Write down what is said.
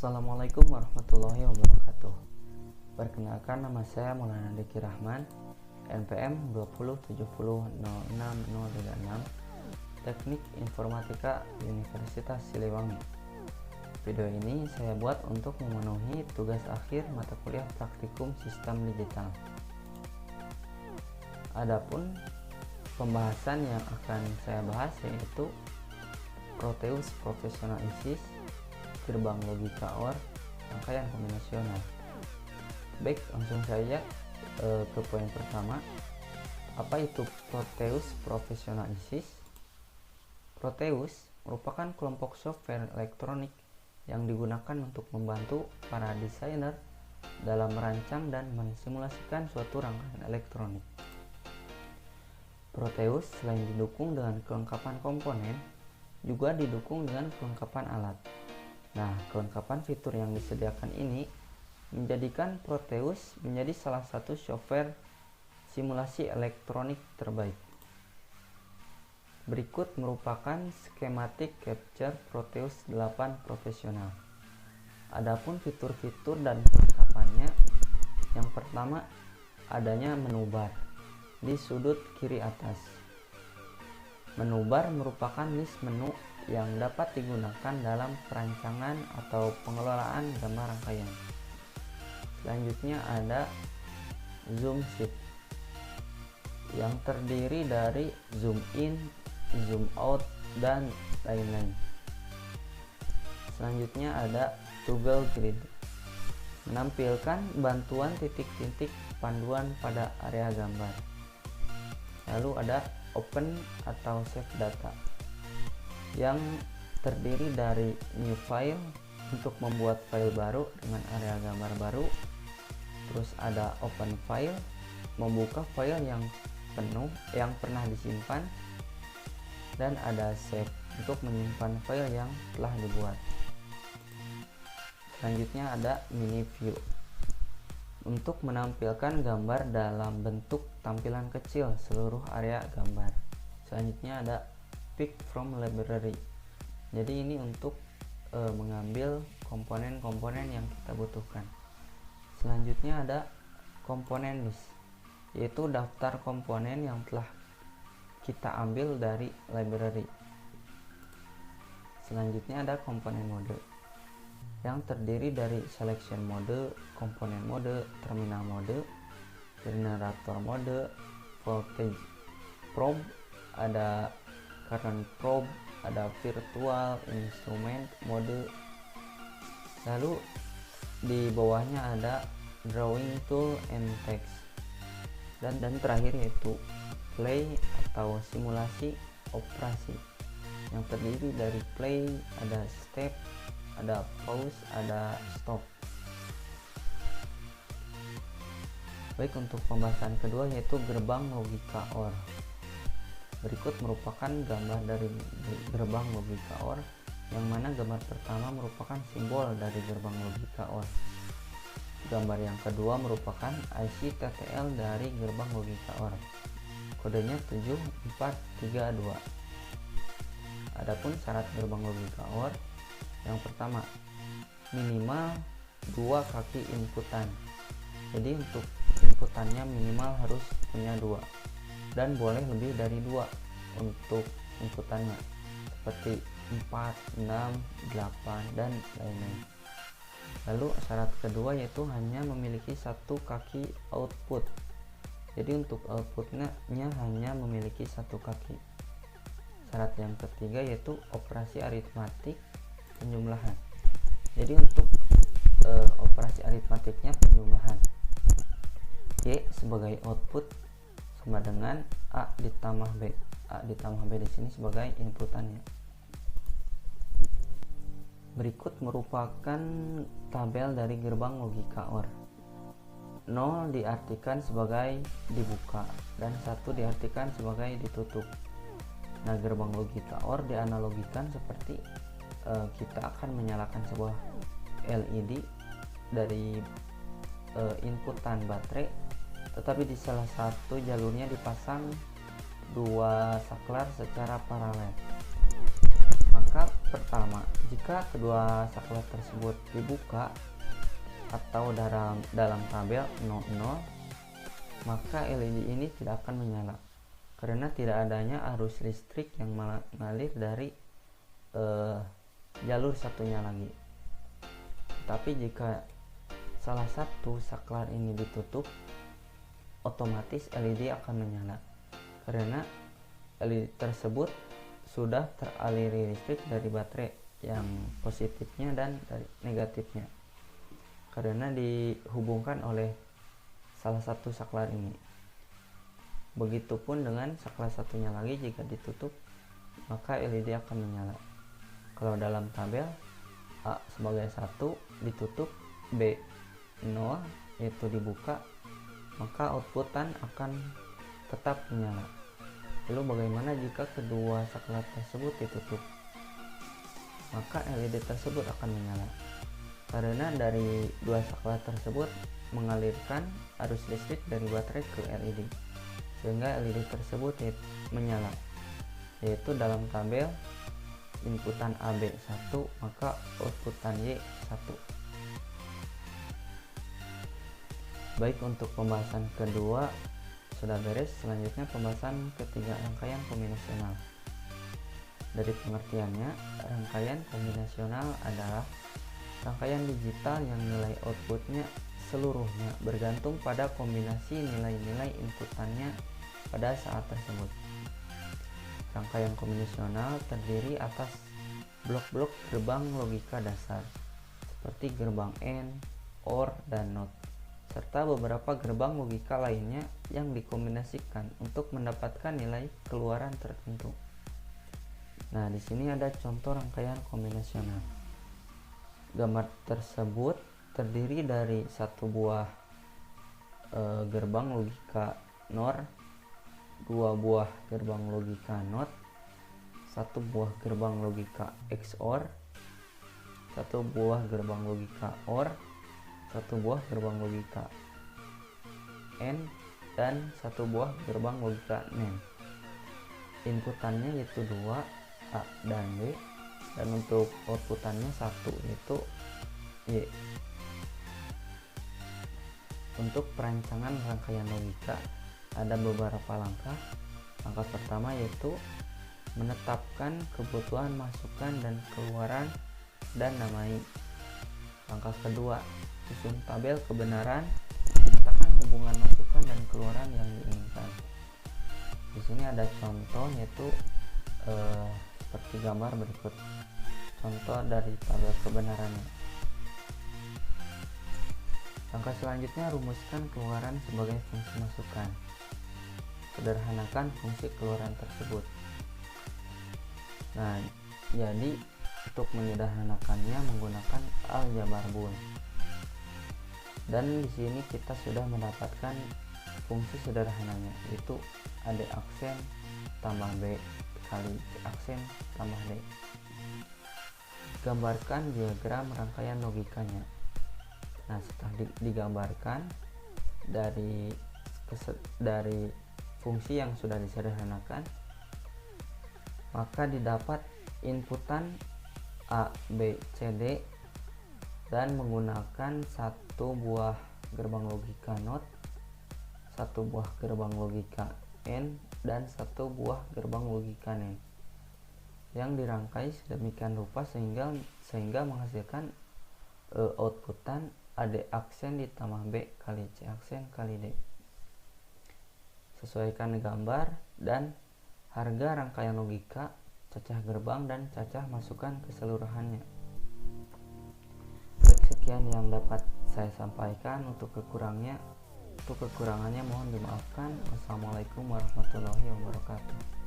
Assalamualaikum warahmatullahi wabarakatuh. Perkenalkan, nama saya Maulana Diki Rahman, NPM 207006036, Teknik Informatika Universitas Siliwangi. Video ini saya buat untuk memenuhi tugas akhir mata kuliah praktikum sistem digital. Adapun pembahasan yang akan saya bahas yaitu Proteus Professional ISIS, gerbang logika OR, rangkaian kombinasional. Baik, langsung saja ke poin pertama. Apa itu Proteus Professional ISIS? Proteus merupakan kelompok software elektronik yang digunakan untuk membantu para desainer dalam merancang dan mensimulasikan suatu rangkaian elektronik. Proteus selain didukung dengan kelengkapan komponen, juga didukung dengan kelengkapan alat. Nah, kelengkapan fitur yang disediakan ini menjadikan Proteus menjadi salah satu software simulasi elektronik terbaik. Berikut merupakan skematik capture Proteus 8 profesional. Adapun fitur-fitur dan kelengkapannya, yang pertama adanya menu bar di sudut kiri atas. Menu bar merupakan list menu yang dapat digunakan dalam perancangan atau pengelolaan gambar rangkaian. Selanjutnya ada zoom shift yang terdiri dari zoom in, zoom out, dan lain-lain. Selanjutnya ada toggle grid, menampilkan bantuan titik-titik panduan pada area gambar. Lalu ada open atau save data yang terdiri dari new file untuk membuat file baru dengan area gambar baru. Terus ada open file, membuka file yang penuh yang pernah disimpan, dan ada save untuk menyimpan file yang telah dibuat. Selanjutnya ada mini view untuk menampilkan gambar dalam bentuk tampilan kecil seluruh area gambar. Selanjutnya ada pick from library. Jadi ini untuk mengambil komponen-komponen yang kita butuhkan. Selanjutnya ada komponen list, yaitu daftar komponen yang telah kita ambil dari library. Selanjutnya ada komponen mode yang terdiri dari selection mode, komponen mode, terminal mode, generator mode, voltage probe, ada current probe, ada virtual instrument mode. Lalu di bawahnya ada drawing tool and text, dan terakhir yaitu play atau simulasi operasi yang terdiri dari play, ada step, ada pause, ada stop. Baik, untuk pembahasan kedua yaitu gerbang logika OR. Berikut merupakan gambar dari gerbang logika OR, yang mana gambar pertama merupakan simbol dari gerbang logika OR. Gambar yang kedua merupakan IC TTL dari gerbang logika OR. Kodenya 7432. Adapun syarat gerbang logika OR, yang pertama minimal 2 kaki inputan. Jadi untuk inputannya minimal harus punya 2, dan boleh lebih dari 2 untuk inputannya, seperti 4, 6, 8, dan lain-lain. Lalu syarat kedua yaitu hanya memiliki 1 kaki output. Jadi untuk outputnya hanya memiliki 1 kaki. Syarat yang ketiga yaitu operasi aritmatik penjumlahan. Jadi untuk operasi aritmatiknya penjumlahan, Y sebagai output sama dengan A ditambah B. A ditambah B di sini sebagai inputannya. Berikut merupakan tabel dari gerbang logika OR. 0 diartikan sebagai dibuka dan 1 diartikan sebagai ditutup. Nah, gerbang logika OR dianalogikan seperti kita akan menyalakan sebuah LED dari inputan baterai, tetapi di salah satu jalurnya dipasang 2 saklar secara paralel. Maka Pertama, jika kedua saklar tersebut dibuka atau dalam tabel 00, maka LED ini tidak akan menyala karena tidak adanya arus listrik yang mengalir dari jalur satunya lagi. Tapi jika salah satu saklar ini ditutup, otomatis LED akan menyala karena LED tersebut sudah teraliri listrik dari baterai yang positifnya dan dari negatifnya karena dihubungkan oleh salah satu saklar ini. Begitupun dengan saklar satunya lagi, jika ditutup maka LED akan menyala. Kalau dalam tabel A sebagai 1 ditutup, B 0 yaitu dibuka, maka outputan akan tetap menyala. Lalu bagaimana jika kedua saklar tersebut ditutup? Maka LED tersebut akan menyala karena dari dua saklar tersebut mengalirkan arus listrik dari baterai ke LED sehingga LED tersebut menyala, yaitu dalam tabel inputan AB 1 maka outputan Y 1. Baik, untuk pembahasan kedua sudah beres. Selanjutnya pembahasan ketiga, rangkaian kombinasional. Dari pengertiannya, rangkaian kombinasional adalah rangkaian digital yang nilai outputnya seluruhnya bergantung pada kombinasi nilai-nilai inputannya pada saat tersebut. Rangkaian kombinasional terdiri atas blok-blok gerbang logika dasar seperti gerbang AND, OR, dan NOT, serta beberapa gerbang logika lainnya yang dikombinasikan untuk mendapatkan nilai keluaran tertentu. Nah, di sini ada contoh rangkaian kombinasional. Gambar tersebut terdiri dari satu buah gerbang logika NOR, dua buah gerbang logika NOT, satu buah gerbang logika XOR, satu buah gerbang logika OR, satu buah gerbang logika AND, dan satu buah gerbang logika NAND. Inputannya yaitu 2, A dan B, dan untuk outputannya 1 yaitu Y. Untuk perancangan rangkaian logika ada beberapa langkah. Langkah pertama yaitu menetapkan kebutuhan masukan dan keluaran dan namai. Langkah kedua, susun tabel kebenaran, menyatakan hubungan masukan dan keluaran yang diinginkan. Di sini ada contoh yaitu seperti gambar berikut. Contoh dari tabel kebenarannya. Langkah selanjutnya, rumuskan keluaran sebagai fungsi masukan. Sederhanakan fungsi keluaran tersebut. Nah, jadi untuk menyederhanakannya menggunakan aljabar Boole. Dan di sini kita sudah mendapatkan fungsi sederhananya, yaitu AD aksen tambah B kali C aksen tambah D. Gambarkan diagram rangkaian logikanya. Nah, setelah digambarkan dari fungsi yang sudah disederhanakan, maka didapat inputan A, B, C, D, dan menggunakan satu buah gerbang logika NOT, satu buah gerbang logika AND, dan satu buah gerbang logika NAND yang dirangkai sedemikian rupa sehingga menghasilkan outputan AD aksen ditambah B kali C aksen kali D. Sesuaikan gambar dan harga rangkaian logika, cacah gerbang, dan cacah masukan keseluruhannya. Baik, sekian yang dapat saya sampaikan. Untuk kekurangannya mohon dimaafkan. Wassalamualaikum warahmatullahi wabarakatuh.